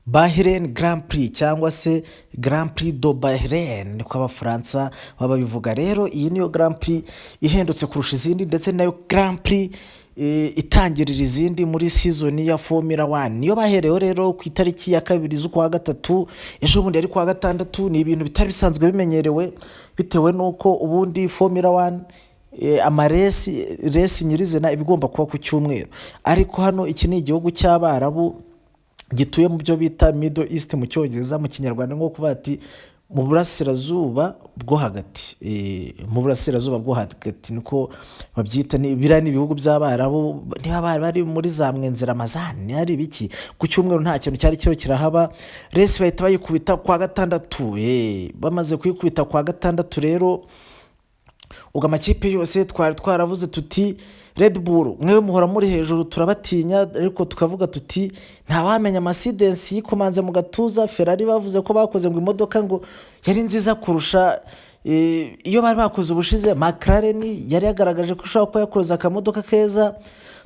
bahrain Grand Prix cyangwa se Grand Prix do Bahrain niko abafaransa baba bivuga. Rero iyi niyo Grand Prix ihendutse kurusha izindi, ndetse nayo Grand Prix itangirira izindi muri season ya Formula 1. Niyo bahereyeho rero ku itariki ya 2 z'ukwa gatatu, ejo bundi ari kwa gatandatu. Ni ibintu bitari bisanzwe bimenyerewe bitewe nuko ubundi Formula 1 resi nyirizina ibigomba kuba ku cyumweru, ariko hano iki ni igihugu cy'Abarabu gituye mu byo bita Middle East mu cyongereza, mu kinyarwanda nko kuvuga ati mu burasirazuba bwo hagati. Mu burasirazuba bwo hagati niko babyita. Biriya ni ibihugu by'Abarabu, niba bari muri za mwenzera amazani ari biki, ku cyumweru nta kintu cyari cyo kirahaba. Resi bahita bayikubita kwa gatandatu. Bamaze kuyikubita kwa gatandatu rero ubwo amakipe yose twari twaravuze tuti Red Bull mwewe muhora muri hejuru turabatinya, ariko tukavuga tuti ntawamenya Mercedes yikomanze mu gatuza. Ferrari bavuze ko bakoze ngo imodoka ngo yari nziza kurusha iyo bari bakoze ubushize. McLaren yari yagaragaje ko ushobora kuba yakoze akamodoka keza.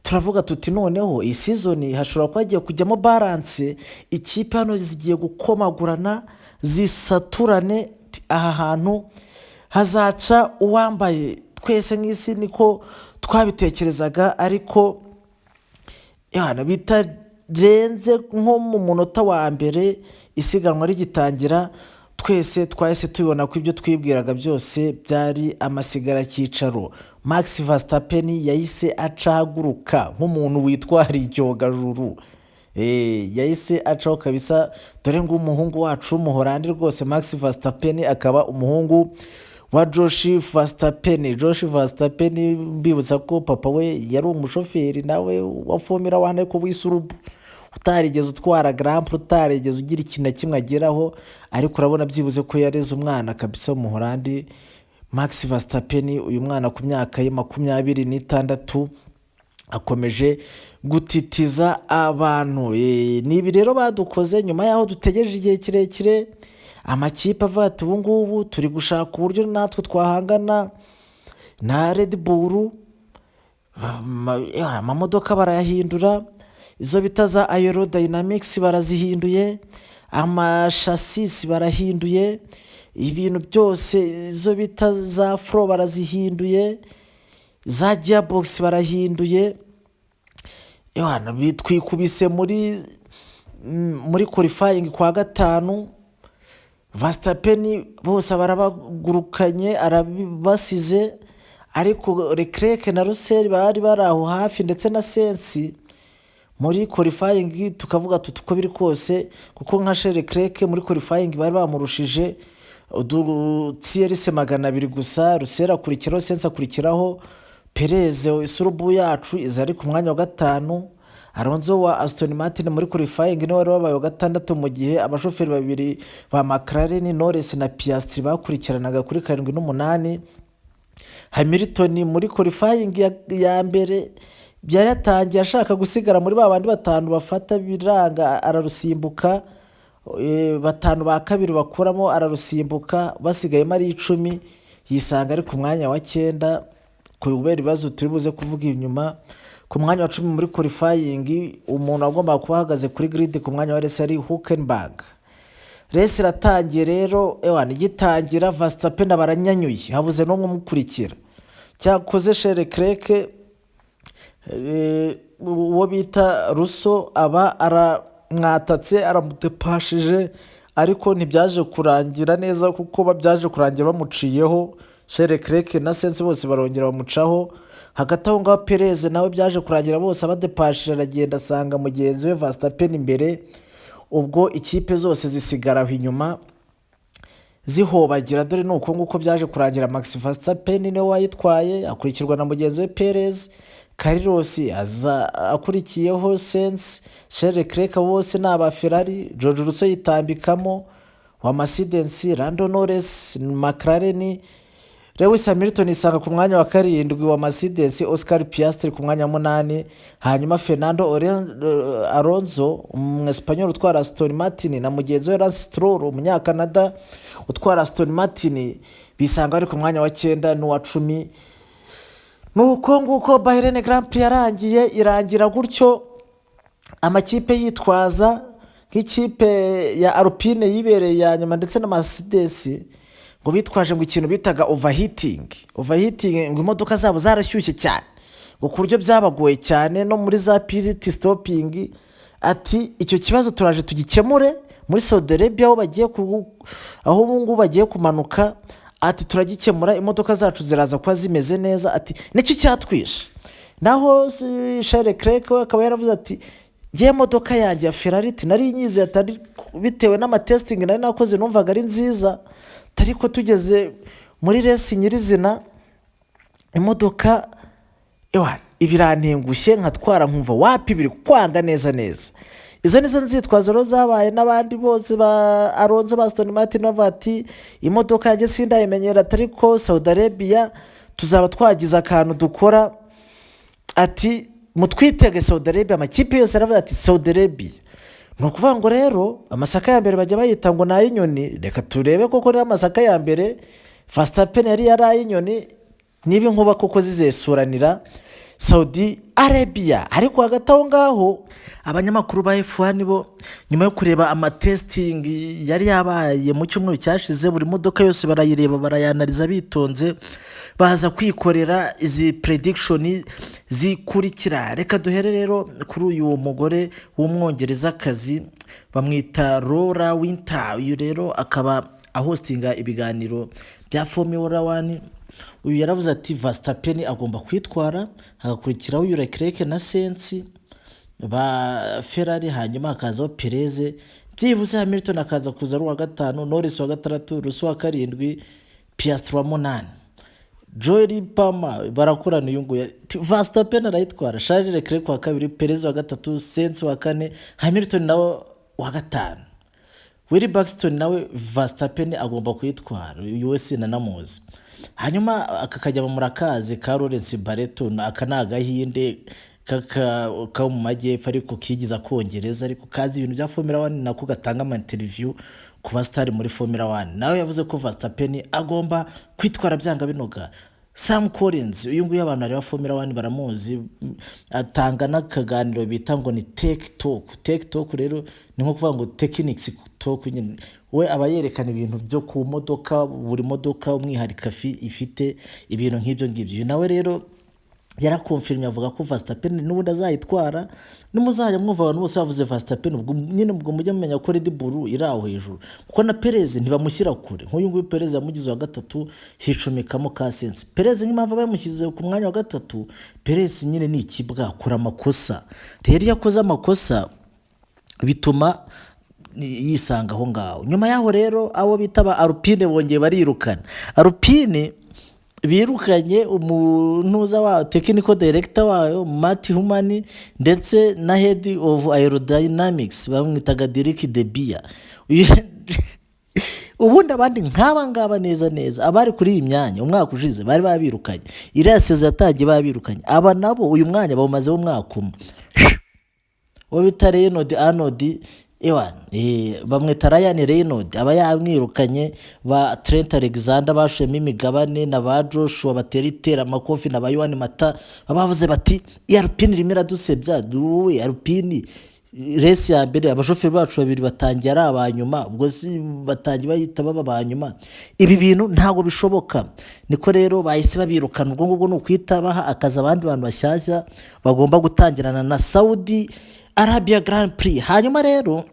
Turavuga tuti noneho iyi season hashobora kuba hagiye kujyamo balance, ikipe hano zigiye gukomagurana zisaturane. Aha hantu hazaca uwambaye. Twese nk'isi niko twabitekerezaga, ariko bitarenze nko mu munota wa mbere isiganwa rigitangira, twese twahise tubibona ko ibyo twibwiraga byose byari amasigara cyicaro. Max Verstapen yahise acaguruka nk'umuntu witwariye icyogajuru. Yahise acaho kabisa, dore ngo umuhungu wacu w'umuholandi rwose Max Verstapen akaba umuhungu wa Josh Verstapen. Mbibutsa ko papa we yari umushoferi nawe wa Formula 1, ariko w'isurubu utarigeze utwara Grand Prix, utarigeze ugira ikintu na kimwe ageraho, ariko urabona byibuze ko yareze umwana kabisa w'umuholandi Max Verstapen. Uyu mwana ku myaka ye 26 akomeje gutitiza abantu. Ni ibi rero badukoze nyuma yaho dutegereje igihe kirekire. Amakipe avuga ati ubu ngubu turi gushaka uburyo natwe twahangana na Red Bull. Amamodoka barayahindura, izo bita za aerodynamics barazihinduye, amashasisi barahinduye, ibintu byose izo bita za flow barazihinduye, za gearbox barahinduye. Bitwikubise muri qualifying kwa gatanu. Verstapen bose barabagurukanye arabasize, ariko Leclerc na Russell bari aho hafi, ndetse na Sainz muri qualifying. Tukavuga tuti uko biri kose, kuko nka Leclerc muri qualifying bari bamurushije CLS 200 gusa. Russell akurikiraho, Sainz akurikiraho, Perez isurubu yacu izari ku mwanya wa gatanu. Alonso wa Aston Martin muri qualifying niwe wari wabaye wa gatandatu, mu gihe abashoferi babiri ba McLaren Norris na Piastri bakurikiranaga kuri 7 n'umunani. Hamilton muri qualifying ya mbere byari yatangiye ashaka gusigara muri babandi batanu bafata biranga, ararusimbuka. Batanu ba kabiri bakuramo ararusimbuka, basigaye ari 10, yisanga ari ku mwanya wa 9 kubera ibibazo turi buze kuvuga inyuma. Ku mwanya wa 10 muri qualifying umuntu agomba kuba ahagaze kuri grid ku mwanya wa race ari Hülkenberg. Race iratangiye rero, igitangira Verstapen baranyanyuye, habuze no mukurikira. Cyakoze Leclerc uwo bita Russo aba aramwatatse, aramutepashije, ariko ntibyaje kurangira neza kuko babyaje kurangira bamuciyeho. Leclerc na Sainz bose barongera bamucaho. Hagati aho ngaho Perez nawe byaje kurangira bose abadepashije, aragenda asanga mugenzi we Verstapen imbere. Ubwo ikipe zose zisigaraho inyuma zihobagira, dore nuko nguko byaje kurangira. Max Verstapen niwe wayitwaye, akurikirwa na mugenzi we Perez. Carlos aza akurikiyeho Sainz, Leclerc bose ni aba Ferrari. George Russell yitambikamo wa Mercedes, Lando Norris McLaren. Lewis Hamilton isanga ku mwanya wa 7 wa Mercedes, Oscar Piastri ku mwanya wa 8. Hanyuma Fernando Alonso umwespanyol utwara Aston Martin na mugenzi we Lance Stroll umunyakanada utwara Aston Martin bisanga ari ku mwanya wa 9 n'uwa 10. Nuko nguko Bahrain Grand Prix yarangiye, irangira gutyo amakipe yitwaza nk'ikipe ya Alpine yibereye ya nyuma ndetse na Mercedes ngo bitwaje ngo ikintu bitaga overheating ngo imodoka zabo zarashyushye cyane ngo ku buryo byabagoye cyane no muri za pit stopping. Ati icyo kibazo turaje tugikemure muri Saudi Arabia aho ubu ngubu bagiye kumanuka. Ati turagikemura, imodoka zacu ziraza kuba zimeze neza. Ati nicyo cyatwishe. Naho Charles Leclerc we akaba yaravuze ati ngiye modoka yanjye ya Ferrari nari nyize atari bitewe n'amatesting nari nakoze numvaga ari nziza, ariko tugeze muri resi nyirizina imodoka ibirantengushye nkatwara nkumva wapi biri kwanga neza. Izo nizo nzitwazo zabaye n'abandi bose ba Alonso ba Aston Martin bavuga ati imodoka yanjye sindayimenyera, ariko Saudi Arabia tuzaba twagize akantu dukora. Ati mutwitege Saudi Arabia. Amakipe yose aravuga ati Saudi Arabia. Ni ukuvuga ngo rero amasaka ya mbere bajya bayita ngo ni ay'inyoni. Reka turebe koko rero amasaka ya mbere Verstapen yari ay'inyoni niba inkuba koko zizesuranira Saudi Arabia. Ariko hagati aho ngaho abanyamakuru ba F1 bo nyuma yo kureba amatesting yari yabaye mu cyumweru cyashize, buri modoka yose barayireba barayanaliza bitonze, baza kwikorera izi prediction zikurikira. Reka duhere rero kuri uyu mugore w'umwongerezakazi bamwita Laura Winter. Uyu rero akaba ahostinga ibiganiro bya Formula 1. Uyu yaravuze ati Verstapen agomba kwitwara, hagakurikiraho uyu Leclerc na Sainz ba Ferrari, hanyuma hakazaho Perez, byibuze Hamilton akaza kuza ari uwa gatanu, Norris wa gatandatu, Russell wa karindwi, Piastri wa munani, Joey Palmer barakorana. Uyu nguyu Verstapen arayitwara, Charles Leclerc wa kabiri, Perez wa gatatu, Sainz wa kane, Hamilton nawe wa gatanu, Willie Buxton nawe Verstapen agomba kwitwara. Uyu wese nanamuzi. Hanyuma akakajya mu murakazi ka Lawrence Barretto, aka ni agahinde ka mu majyepfo ariko kigiza kongereza, ariko kazi ibintu bya Formula 1 nako gatanga ama interview ku basitari muri Formula 1. Nawe yavuze ko Verstapen agomba kwitwara byanga binoga. Sam Collins uyu nguyu abantu bari ba Formula 1 baramuzi, atanga n'akaganiro bita ngo ni tech talk rero ni nko kuvuga ngo techniques talk nyine. We abayerekana ibintu byo ku modoka, buri modoka umwihariko ifite ibintu nk'ibyo ngibyo. Nawe rero yarakonfirmye avuga ko Verstapen n'ubundi azayitwara. Nimuzajya mwumva abantu bose bavuze Verstapen ubwo nyine ubwo mujye mumenya ko Red Bull iri aho hejuru, kuko na Perez ntibamushyira kure. Nk'uyu nguyu Perez yamugize wa gatatu, hicomekamo ka Sainz. Perez nk'impamvu bamushyize ku mwanya wa gatatu, Perez nyine ni ikibwa, akora amakosa. Rero iyo akoze amakosa bituma yisanga aho ngaho. Nyuma yaho rero abo bita ba Alpine bongeye barirukana. Alpine birukanye umunuza wa technical director wayo Matt Humani ndetse na head of aerodynamics bamwitaga Derek De Beer. Ubundi abandi nk'aba ngaba neza abari kuri iyi myanya umwaka ushize bari babirukanye, iriya sezo yatangiye babirukanye. Aba nabo uyu mwanya bawumazeho umwaka umwe. Wo bita Reynolds Arnold bamwita Ryan Reynolds aba yamwirukanye. Ba Trent Alexander bashemo imigabane na ba Joshua batera amakofi na ba Yohani Mata bavuze bati Alpine irimo iradusebya. Wowe Alpine resi ya mbere abashoferi bacu babiri batangiye ari abanyuma, ubwo si batangiye bahita baba abanyuma. Ibi bintu ntago bishoboka. Niko rero bahise babirukana. Ubwo ngubwo ni ukwita baha akazi abandi bantu bashyashya bagomba gutangirana na Saudi Arabia Grand Prix. Hanyuma rero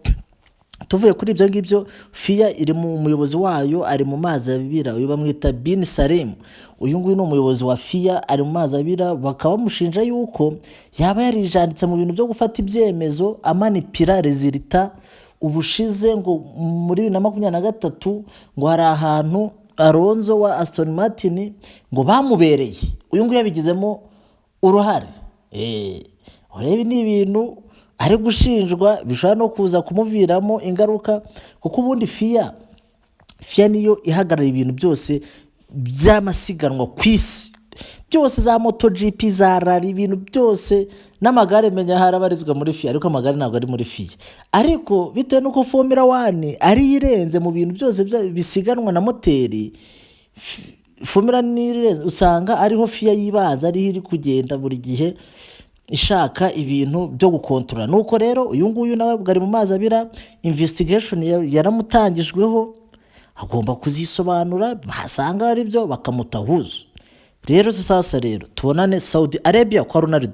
tuvuye kuri ibyo ngibyo, FIA iri mu muyobozi wayo ari mu mazi abira, uyu bamwita Bin Salem. Uyu nguyu ni umuyobozi wa FIA ari mu mazi abira, bakaba bamushinja yuko yaba yarijanditse mu bintu byo gufata ibyemezo amanipira resulta. Ubushize ngo muri 2023 ngo hari ahantu Alonso wa Aston Martin ngo bamubereye, uyu nguyu yabigizemo uruhare. Urebe ni ibintu ari gushinjwa bishobora no kuza kumuviramo ingaruka, kuko ubundi FIA niyo ihagarara ibintu byose by'amasiganwa ku isi byose, za MotoGP, za rally, ibintu byose n'amagare menya harabarizwa muri FIA, ariko amagare ntabwo ari muri FIA. Ariko bitewe nuko Formula 1 ari irenze mu bintu byose bisiganwa na moteri, Formula 1 usanga ariho FIA yibanza, ariho iri kugenda buri gihe ishaka ibintu byo gukontorora. Nuko rero uyu nguyu nawe bwari mu mazi abira, investigation yaramutangijweho, agomba kuzisobanura, basanga ari byo bakamutahuza. Rero sasa rero tubonane Saudi Arabia kwa Ronaldo.